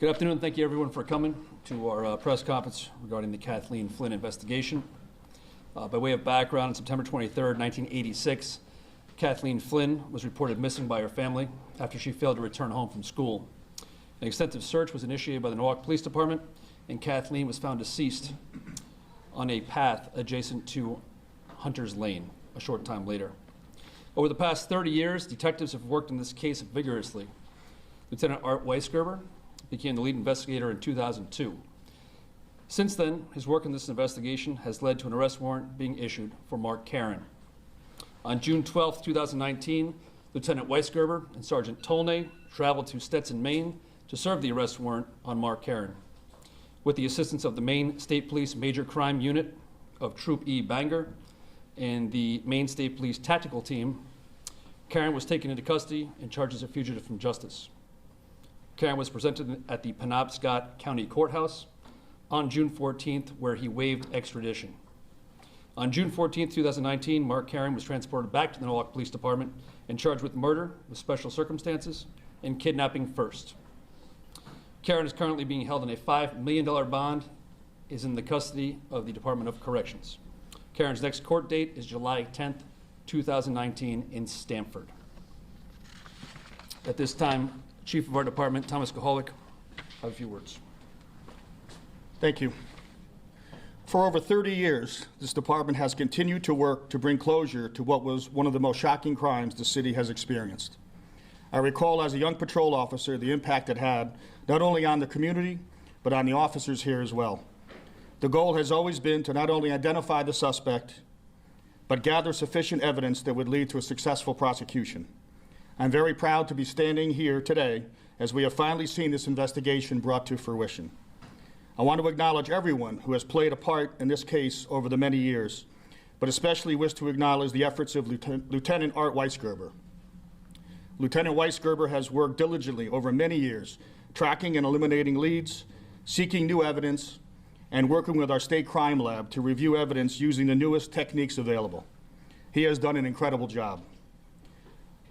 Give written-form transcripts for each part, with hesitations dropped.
Good afternoon. Thank you, everyone, for coming to our press conference regarding the Kathleen Flynn investigation. By way of background, on September 23rd, 1986, Kathleen Flynn was reported missing by her family after she failed to return home from school. An extensive search was initiated by the Norwalk Police Department, and Kathleen was found deceased on a path adjacent to Hunter's Lane a short time later. Over the past 30 years, detectives have worked on this case vigorously. Lieutenant Art Weisgerber became the lead investigator in 2002. Since then, his work in this investigation has led to an arrest warrant being issued for Mark Caron. On June 12, 2019, Lieutenant Weisgerber and Sergeant Tolnay traveled to Stetson, Maine to serve the arrest warrant on Mark Caron. With the assistance of the Maine State Police Major Crime Unit of Troop E Bangor and the Maine State Police Tactical Team, Caron was taken into custody and charged as a fugitive from justice. Caron was presented at the Penobscot County Courthouse on June 14th, where he waived extradition. On June 14th, 2019, Mark Caron was transported back to the Norwalk Police Department and charged with murder with special circumstances and kidnapping first. Caron is currently being held on a $5 million bond, is in the custody of the Department of Corrections. Caron's next court date is July 10th, 2019 in Stamford. At this time, Chief of our department, Thomas Kohalik, have a few words. Thank you. For over 30 years, this department has continued to work to bring closure to what was one of the most shocking crimes the city has experienced. I recall as a young patrol officer the impact it had not only on the community, but on the officers here as well. The goal has always been to not only identify the suspect, but gather sufficient evidence that would lead to a successful prosecution. I'm very proud to be standing here today as we have finally seen this investigation brought to fruition. I want to acknowledge everyone who has played a part in this case over the many years, but especially wish to acknowledge the efforts of Lieutenant Art Weisgerber. Lieutenant Weisgerber has worked diligently over many years, tracking and eliminating leads, seeking new evidence, and working with our state crime lab to review evidence using the newest techniques available. He has done an incredible job.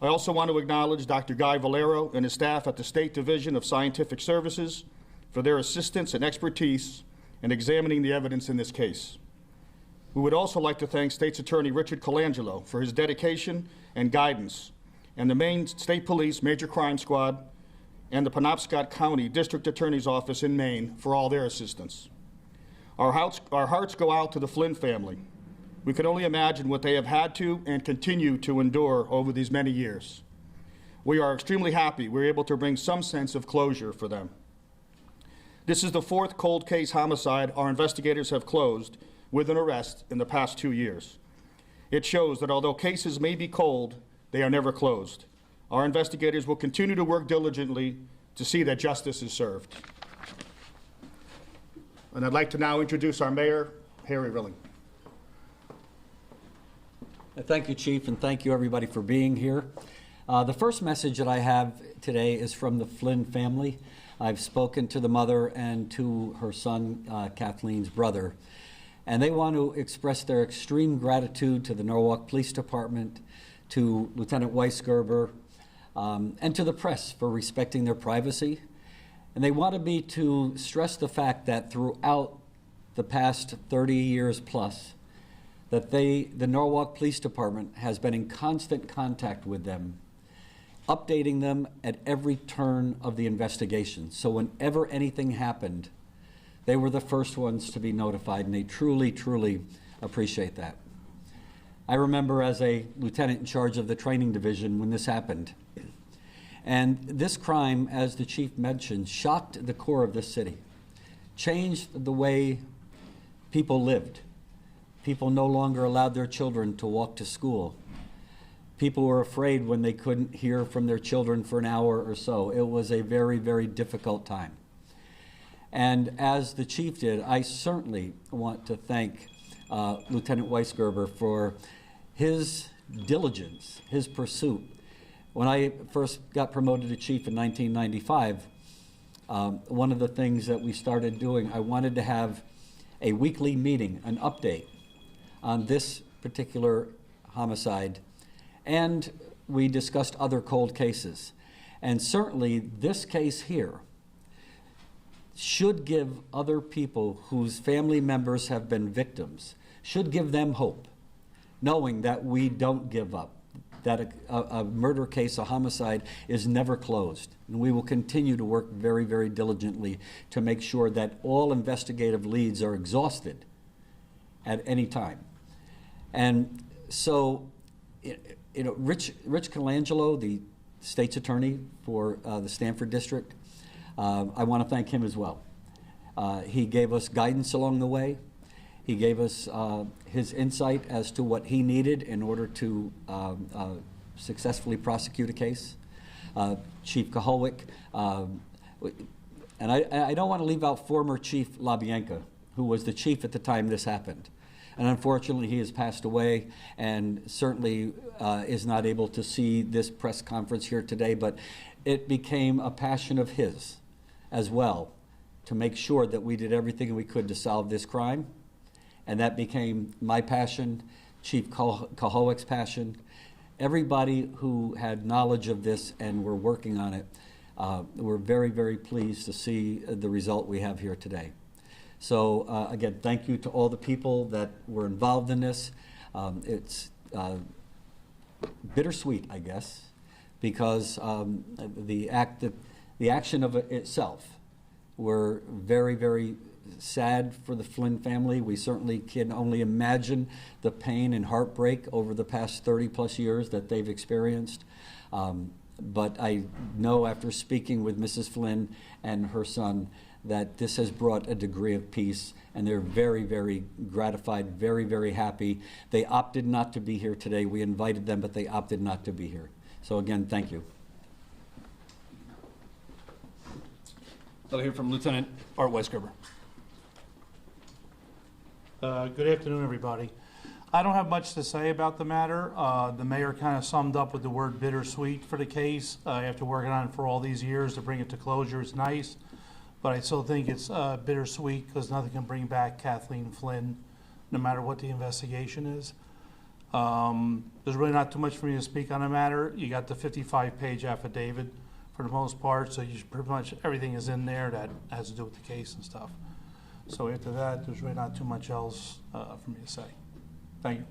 I also want to acknowledge Dr. Guy Valero and his staff at the State Division of Scientific Services for their assistance and expertise in examining the evidence in this case. We would also like to thank State's Attorney Richard Colangelo for his dedication and guidance, and the Maine State Police Major Crime Squad and the Penobscot County District Attorney's Office in Maine for all their assistance. Our hearts go out to the Flynn family. We can only imagine what they have had to and continue to endure over these many years. We are extremely happy we're able to bring some sense of closure for them. This is the fourth cold case homicide our investigators have closed with an arrest in the past 2 years. It shows that although cases may be cold, they are never closed. Our investigators will continue to work diligently to see that justice is served. And I'd like to now introduce our mayor, Harry Rilling. Thank you, Chief, and thank you, everybody, for being here. The first message that I have today is from the Flynn family. I've spoken to the mother and to her son, Kathleen's brother, and they want to express their extreme gratitude to the Norwalk Police Department, to Lieutenant Weisgerber, and to the press for respecting their privacy. And they wanted me to stress the fact that throughout the past 30 years plus, that the Norwalk Police Department has been in constant contact with them, updating them at every turn of the investigation. So whenever anything happened, they were the first ones to be notified, and they truly, truly appreciate that. I remember as a lieutenant in charge of the training division when this happened. And this crime, as the chief mentioned, shocked the core of this city, changed the way people lived. People no longer allowed their children to walk to school. People were afraid when they couldn't hear from their children for an hour or so. It was a very, very difficult time. And as the chief did, I certainly want to thank Lieutenant Weisgerber for his diligence, his pursuit. When I first got promoted to chief in 1995, one of the things that we started doing, I wanted to have a weekly meeting, an update on this particular homicide, and we discussed other cold cases. And certainly this case here should give other people whose family members have been victims, should give them hope, knowing that we don't give up, that a murder case, a homicide, is never closed. And we will continue to work very, very diligently to make sure that all investigative leads are exhausted at any time. And so, Rich Colangelo, the state's attorney for the Stamford District, I want to thank him as well. He gave us guidance along the way. He gave us his insight as to what he needed in order to successfully prosecute a case. Chief Kaholwick, and I don't want to leave out former Chief LaBianca, who was the chief at the time this happened. And unfortunately, he has passed away and certainly is not able to see this press conference here today, but it became a passion of his as well to make sure that we did everything we could to solve this crime. And that became my passion, Chief Kaholwick's passion. Everybody who had knowledge of this and were working on it, we're very, very pleased to see the result we have here today. So again, thank you to all the people that were involved in this. It's bittersweet, I guess, because the action of it itself, we're very, very sad for the Flynn family. We certainly can only imagine the pain and heartbreak over the past 30+ years that they've experienced. But I know after speaking with Mrs. Flynn and her son that this has brought a degree of peace, and they're very, very gratified, very, very happy. They opted not to be here today. We invited them, but they opted not to be here. So again, thank you. I'll hear from Lieutenant Art Weisgerber. Good afternoon, everybody. I don't have much to say about the matter. The mayor kind of summed up with the word bittersweet for the case. After working on it for all these years to bring it to closure is nice, but I still think it's bittersweet because nothing can bring back Kathleen Flynn, no matter what the investigation is. There's really not too much for me to speak on the matter. You got the 55-page affidavit for the most part, so you should pretty much everything is in there that has to do with the case and stuff. So after that, there's really not too much else for me to say. Thank you.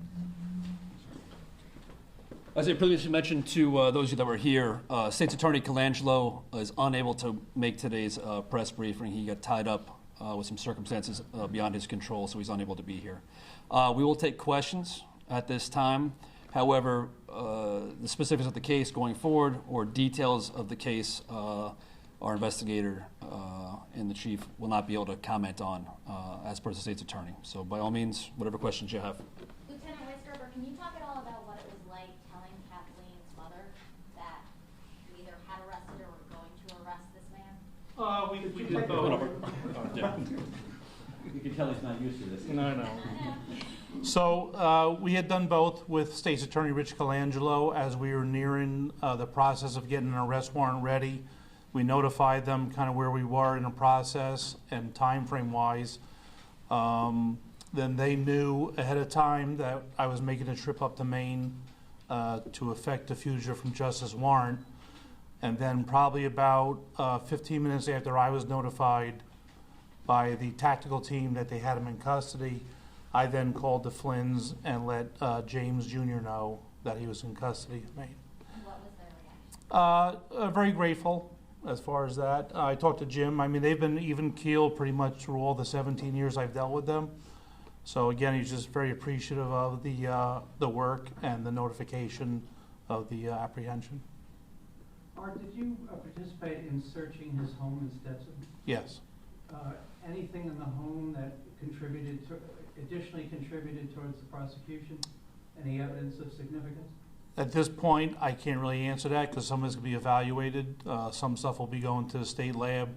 As I previously mentioned to those of you that were here, State's Attorney Colangelo is unable to make today's press briefing. He got tied up with some circumstances beyond his control, so he's unable to be here. We will take questions at this time. However, the specifics of the case going forward or details of the case, our investigator and the chief will not be able to comment on as per the state's attorney. So by all means, whatever questions you have. Lieutenant Weisgerber, can you talk at all about what it was like telling Kathleen's mother that you either had arrested or were going to arrest this man? We did both. You can tell he's not used to this. No. So we had done both with State's Attorney Rich Colangelo as we were nearing the process of getting an arrest warrant ready. We notified them kind of where we were in the process and time frame wise. Then they knew ahead of time that I was making a trip up to Maine to effect a fugitive from justice warrant. And then probably about 15 minutes after I was notified by the tactical team that they had him in custody, I then called the Flynns and let James Jr. know that he was in custody of Maine. What was their reaction? Very grateful as far as that. I talked to Jim. I mean, they've been even keeled pretty much through all the 17 years I've dealt with them. So again, he's just very appreciative of the work and the notification of the apprehension. Art, did you participate in searching his home in Stetson? Yes. Anything in the home that additionally contributed towards the prosecution? Any evidence of significance? At this point, I can't really answer that because some of it's going to be evaluated. Some stuff will be going to the state lab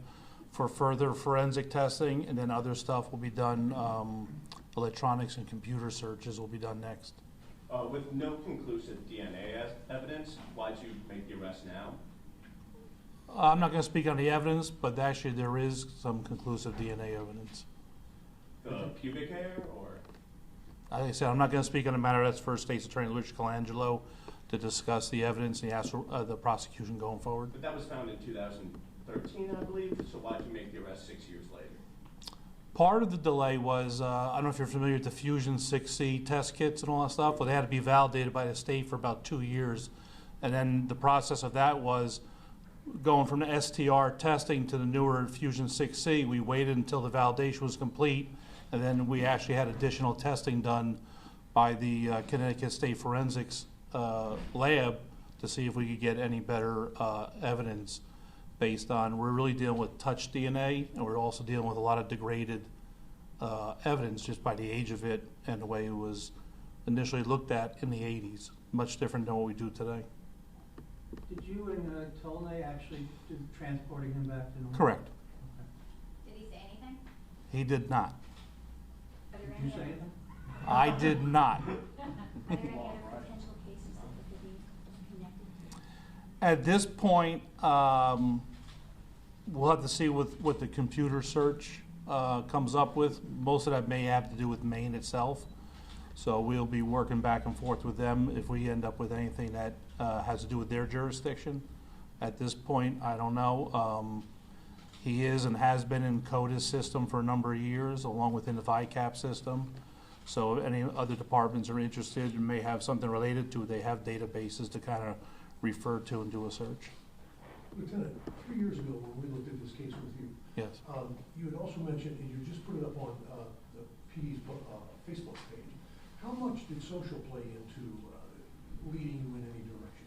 for further forensic testing, and then other stuff will be done, electronics and computer searches will be done next. With no conclusive DNA evidence, why'd you make the arrest now? I'm not going to speak on the evidence, but actually there is some conclusive DNA evidence. The pubic hair, or? Like I said, I'm not going to speak on the matter. That's for State's Attorney Rich Colangelo to discuss the evidence and the prosecution going forward. But that was found in 2000, 2013, I believe, so why'd you make the arrest 6 years later? Part of the delay was, I don't know if you're familiar with the Fusion 6C test kits and all that stuff, well, they had to be validated by the state for about 2 years. And then the process of that was going from the STR testing to the newer Fusion 6C. We waited until the validation was complete, and then we actually had additional testing done by the Connecticut State Forensics lab to see if we could get any better evidence based on, we're really dealing with touch DNA, and we're also dealing with a lot of degraded evidence just by the age of it and the way it was initially looked at in the 80s. Much different than what we do today. Did you and Tolnay actually do transporting him back to Norwalk? Correct. Did he say anything? He did not. Are there Did any you say other, anything? I did not. are there any other potential cases that could be connected to? At this point, we'll have to see what the computer search comes up with. Most of that may have to do with Maine itself. So we'll be working back and forth with them if we end up with anything that has to do with their jurisdiction. At this point, I don't know. He is and has been in CODIS system for a number of years, along with in the VICAP system. So if any other departments are interested and may have something related to it, they have databases to kind of refer to and do a search. Lieutenant, 3 years ago when we looked at this case with you, Yes. you had also mentioned, and you just put it up on the PD's Facebook page, how much did social play into leading you in any direction?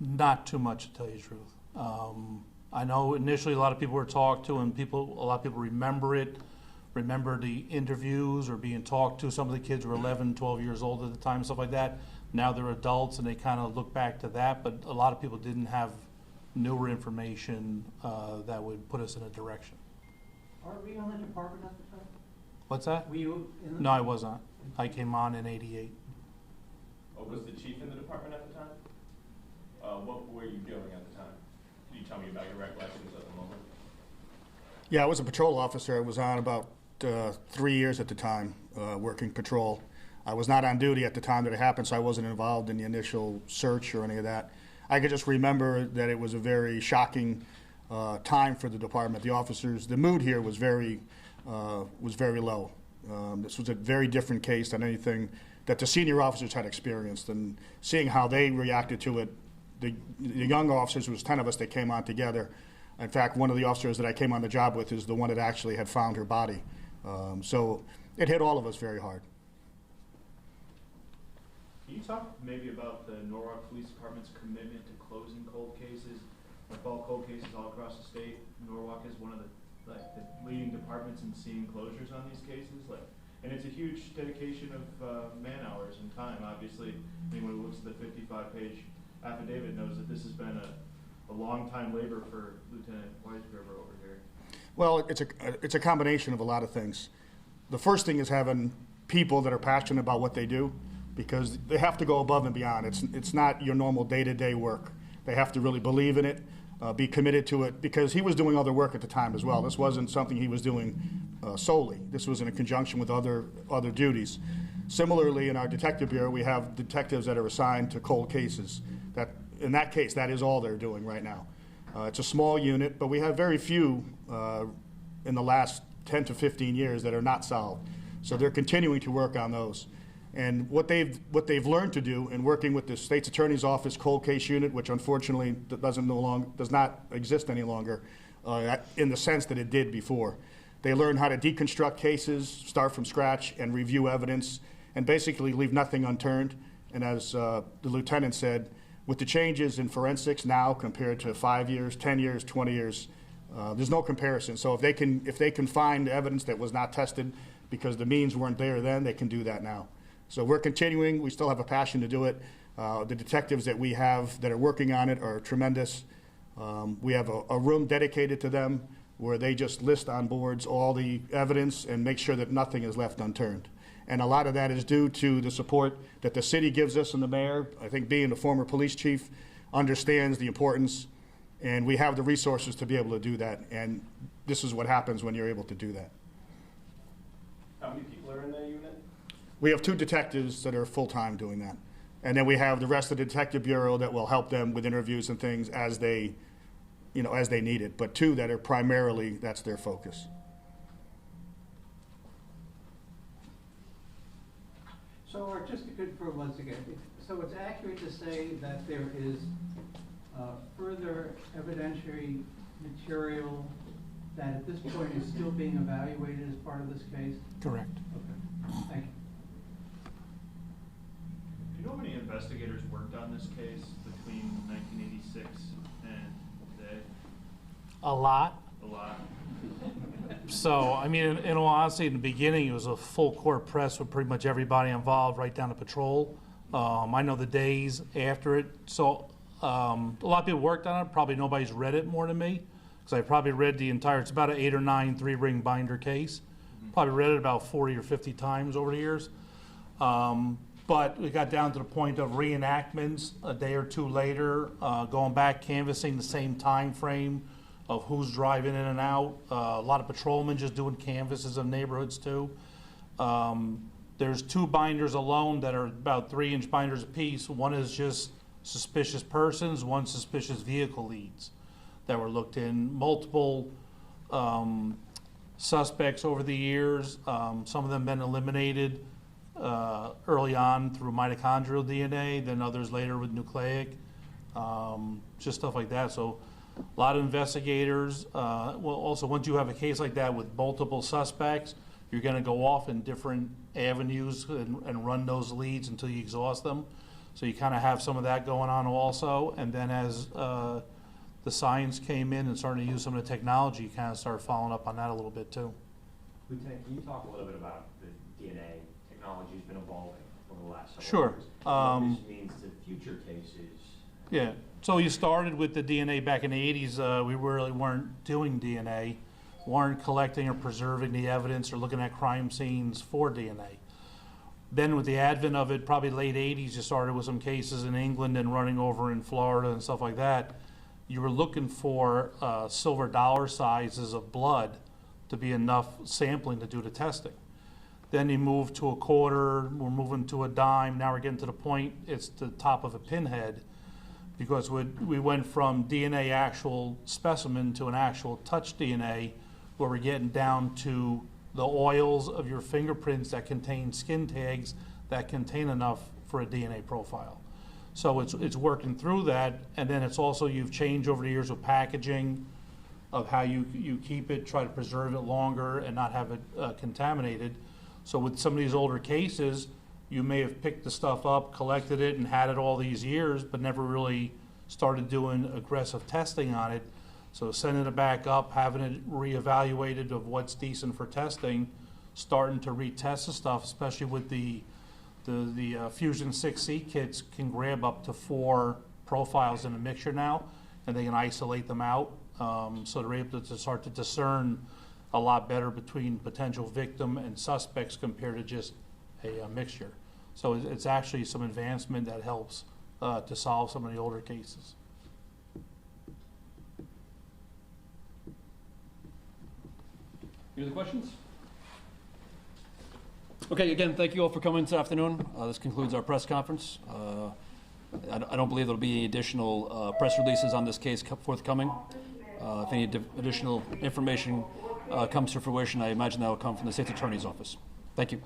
Not too much, to tell you the truth. I know initially a lot of people were talked to, and a lot of people remember it, remember the interviews or being talked to. Some of the kids were 11, 12 years old at the time, stuff like that. Now they're adults, and they kind of look back to that, but a lot of people didn't have newer information that would put us in a direction. Were you on the department at the time? What's that? Were you in the? No, I was not. I came on in '88. Or was the chief in the department at the time? What were you doing at the time? Can you tell me about your recollections at the moment? Yeah, I was a patrol officer. I was on about 3 years at the time, working patrol. I was not on duty at the time that it happened, so I wasn't involved in the initial search or any of that. I could just remember that it was a very shocking time for the department. The officers, the mood here was very low. This was a very different case than anything that the senior officers had experienced, and seeing how they reacted to it. The young officers, there was 10 of us that came on together. In fact, one of the officers that I came on the job with is the one that actually had found her body. So it hit all of us very hard. Can you talk maybe about the Norwalk Police Department's commitment to closing cold cases, like all cold cases all across the state? Norwalk is one of the leading departments in seeing closures on these cases, and it's a huge dedication of man hours and time. Obviously, anyone who looks at the 55-page affidavit knows that this has been a long time labor for Lieutenant Weisgerber over here. Well, it's a combination of a lot of things. The first thing is having people that are passionate about what they do, because they have to go above and beyond. It's not your normal day-to-day work. They have to really believe in it, be committed to it, because he was doing other work at the time as well. This wasn't something he was doing solely. This was in conjunction with other duties. Similarly, in our detective bureau, we have detectives that are assigned to cold cases. In that case, that is all they're doing right now. It's a small unit, but we have very few in the last 10 to 15 years that are not solved. So they're continuing to work on those. And what they've learned to do in working with the State's Attorney's Office cold case unit, which unfortunately does not exist any longer in the sense that it did before. They learn how to deconstruct cases, start from scratch, and review evidence, and basically leave nothing unturned. And as the lieutenant said, with the changes in forensics now compared to 5 years, 10 years, 20 years, there's no comparison. So if they can find evidence that was not tested because the means weren't there then, they can do that now. So we're continuing. We still have a passion to do it. The detectives that we have that are working on it are tremendous. We have a room dedicated to them where they just list on boards all the evidence and make sure that nothing is left unturned. And a lot of that is due to the support that the city gives us and the mayor. I think being a former police chief understands the importance, and we have the resources to be able to do that. And this is what happens when you're able to do that. How many people are in the unit? We have 2 detectives that are full-time doing that. And then we have the rest of the detective bureau that will help them with interviews and things as they as they need it, but two that are primarily, that's their focus. So, Art, just to confirm once again, so it's accurate to say that there is further evidentiary material that at this point is still being evaluated as part of this case? Correct. Okay, thank you. Do you know how many investigators worked on this case between 1986 and today? A lot. A lot. So, I mean, in all honesty, in the beginning, it was a full court press with pretty much everybody involved, right down to patrol. I know the days after it, so a lot of people worked on it. Probably nobody's read it more than me, because I probably read the entire. It's about an 8 or 9 3-ring binder case. Probably read it about 40 or 50 times over the years. But we got down to the point of reenactments a day or two later, going back canvassing the same time frame of who's driving in and out. A lot of patrolmen just doing canvasses of neighborhoods too. There's 2 binders alone that are about 3-inch binders apiece. One is just suspicious persons, one suspicious vehicle leads that were looked in. Multiple suspects over the years. Some of them been eliminated early on through mitochondrial DNA, then others later with nucleic, just stuff like that. So a lot of investigators. Well, also once you have a case like that with multiple suspects, you're going to go off in different avenues and run those leads until you exhaust them. So you kind of have some of that going on also. And then as the science came in and started to use some of the technology, you kind of started following up on that a little bit too. Lieutenant, can you talk a little bit about the DNA technology has been evolving over the last several Sure. years? What this means to future cases? Yeah. So you started with the DNA back in the 80s. We really weren't doing DNA, weren't collecting or preserving the evidence or looking at crime scenes for DNA. Then with the advent of it, probably late 80s, you started with some cases in England and running over in Florida and stuff like that. You were looking for silver dollar sizes of blood to be enough sampling to do the testing. Then you moved to a quarter, we're moving to a dime, now we're getting to the point, it's the top of a pinhead, because we went from DNA actual specimen to an actual touch DNA, where we're getting down to the oils of your fingerprints that contain skin tags that contain enough for a DNA profile. So it's working through that, and then it's also, you've changed over the years with packaging, of how you keep it, try to preserve it longer and not have it contaminated. So with some of these older cases, you may have picked the stuff up, collected it, and had it all these years, but never really started doing aggressive testing on it. So sending it back up, having it reevaluated of what's decent for testing, starting to retest the stuff, especially with the Fusion 6C kits can grab up to 4 profiles in a mixture now, and they can isolate them out. So they're able to start to discern a lot better between potential victim and suspects compared to just a mixture. So it's actually some advancement that helps to solve some of the older cases. Any other questions? Okay, again, thank you all for coming this afternoon. This concludes our press conference. I don't believe there'll be any additional press releases on this case forthcoming. If any additional information comes to fruition, I imagine that will come from the State's Attorney's Office. Thank you.